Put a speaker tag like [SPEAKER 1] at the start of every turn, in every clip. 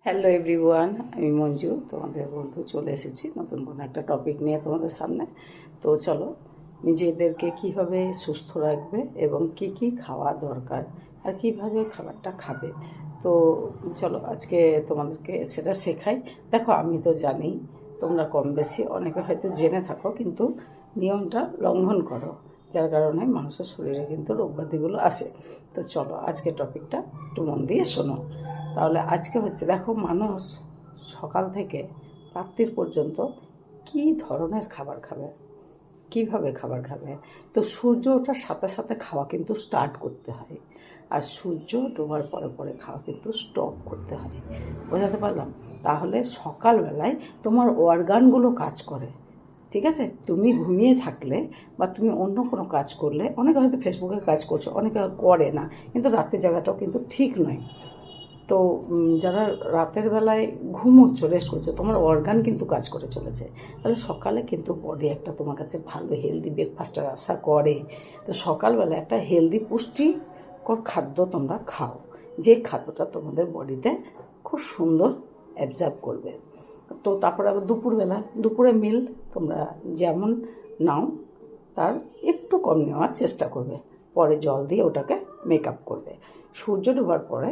[SPEAKER 1] Hello everyone, আমি মঞ্জু, তোমাদের বন্ধু চলে এসেছি নতুন কোনো একটা টপিক নিয়ে তোমাদের সামনে। তো চলো, নিজেদেরকে কীভাবে সুস্থ রাখবে এবং কি কি খাওয়া দরকার আর কিভাবে খাবারটা খাবে। তো চলো আজকে তোমাদেরকে সেটা শেখাই। দেখো, আমি তো জানি তোমরা কম বেশি অনেকে হয়তো জেনে থাকো, কিন্তু নিয়মটা লঙ্ঘন করো, যার কারণে মানুষের শরীরে কিন্তু রোগব্যাধিগুলো আসে। তো চলো আজকে টপিকটা একটু মন দিয়ে শোনো। তাহলে আজকে হচ্ছে, দেখো, মানুষ সকাল থেকে রাত্রির পর্যন্ত কী ধরনের খাবার খাবে, কীভাবে খাবার খাবে। তো সূর্য ওঠার সাথে সাথে খাওয়া কিন্তু স্টার্ট করতে হয়, আর সূর্য ডোবার পরে পরে খাওয়া কিন্তু স্টপ করতে হয়। বোঝাতে পারলাম? তাহলে সকালবেলায় তোমার অর্গানগুলো কাজ করে, ঠিক আছে? তুমি ঘুমিয়ে থাকলে বা তুমি অন্য কোনো কাজ করলে, অনেকে হয়তো ফেসবুকে কাজ করছো, অনেকে করে না, কিন্তু রাত্রি জায়গাটাও কিন্তু ঠিক নয়। তো যারা রাতের বেলায় ঘুমোচ্ছ, রেস্ট করছো, তোমার অর্গান কিন্তু কাজ করে চলেছে। তাহলে সকালে কিন্তু বডি একটা তোমার কাছে ভালো হেলদি ব্রেকফাস্টের আশা করে। তো সকালবেলা একটা হেলদি পুষ্টিকর খাদ্য তোমরা খাও, যে খাদ্যটা তোমাদের বডিতে খুব সুন্দর অ্যাবজর্ব করবে। তো তারপরে আবার দুপুরে মিল তোমরা যেমন নাও তার একটু কম নেওয়ার চেষ্টা করবে, পরে জল দিয়ে ওটাকে মেকআপ করবে। সূর্য ডোবার পরে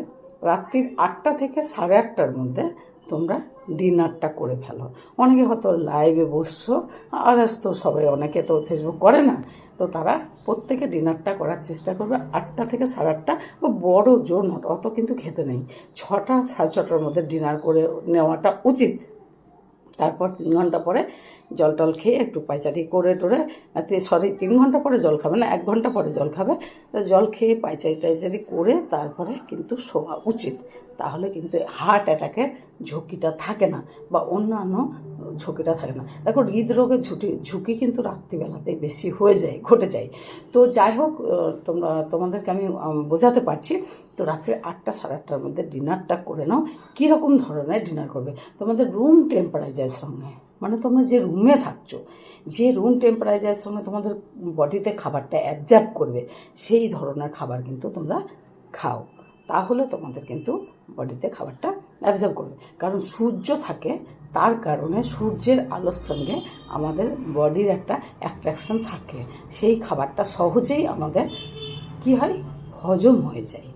[SPEAKER 1] রাত্রির 8টা থেকে 8:30টার মধ্যে তোমরা ডিনারটা করে ফেলো। অনেকে হয়তো লাইভে বসছো, আর তো সবাই, অনেকে তো ফেসবুক করে না, তো তারা প্রত্যেকে ডিনারটা করার চেষ্টা করবে 8টা থেকে 8:30, বা বড় জোর নট, অত কিন্তু খেতে নেই। 6টা 6:30টার মধ্যে ডিনার করে নেওয়াটা উচিত। তারপর 3 ঘন্টা পরে জল টল খেয়ে একটু পায়চারি করে টোরে, 3 ঘন্টা পরে জল খাবে না, 1 ঘন্টা পরে জল খাবে। জল খেয়ে পায়চারি টাইচারি করে তারপরে কিন্তু শোয়া উচিত। তাহলে কিন্তু হার্ট অ্যাটাকের ঝুঁকিটা থাকে না, বা অন্যান্য ঝুঁকিটা থাকে না। দেখো, হৃদরোগের ঝুঁকি কিন্তু রাত্রিবেলাতেই বেশি ঘটে যায়। তো যাই হোক, তোমাদেরকে আমি বোঝাতে পারছি। তো রাত্রে 8টা 8:30টার মধ্যে ডিনারটা করে নাও। কীরকম ধরনের ডিনার করবে? তোমাদের রুম টেম্পারেচারের সঙ্গে, মানে তোমরা যে রুমে থাকছো, যে রুম টেম্পারেচারের সঙ্গে তোমাদের বডিতে খাবারটা অ্যাবজর্ব করবে, সেই ধরনের খাবার কিন্তু তোমরা খাও। তাহলে তোমাদের কিন্তু বডিতে খাবারটা অ্যাবজর্ব করবে। কারণ সূর্য থাকে, তার কারণে সূর্যের আলোর সঙ্গে আমাদের বডির একটা অ্যাট্রাকশন থাকে। সেই খাবারটা সহজেই আমাদের কী হয়, হজম হয়ে যায়,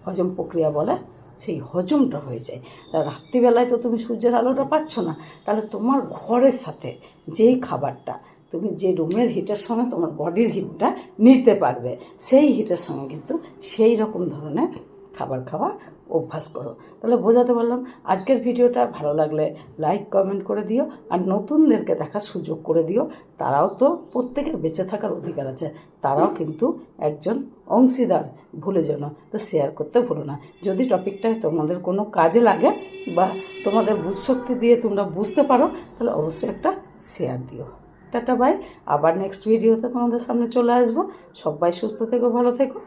[SPEAKER 1] হজম প্রক্রিয়া বলে, সেই হজমটা হয়ে যায়। রাত্রিবেলায় তো তুমি সূর্যের আলোটা পাচ্ছ না, তাহলে তোমার ঘরের সাথে যেই খাবারটা তুমি যে রুমের হিটের সঙ্গে তোমার বডির হিটটা নিতে পারবে, সেই হিটের সঙ্গে কিন্তু সেই রকম ধরনের খাবার খাওয়া অভ্যাস করো। তাহলে বোঝাতে পারলাম? আজকের ভিডিওটা ভালো লাগলে লাইক কমেন্ট করে দিও, আর নতুনদেরকে দেখার সুযোগ করে দিও। তারাও তো, প্রত্যেকের বেঁচে থাকার অধিকার আছে, তারাও কিন্তু একজন অংশীদার, ভুলে যেও না। তো শেয়ার করতে ভুলো না। যদি টপিকটা তোমাদের কোনো কাজে লাগে বা তোমাদের বুঝশক্তি দিয়ে তোমরা বুঝতে পারো, তাহলে অবশ্যই একটা শেয়ার দিও। Tata bye. আবার নেক্সট ভিডিওতে তোমাদের সামনে চলে আসবো। সবাই সুস্থ থেকো, ভালো থেকো।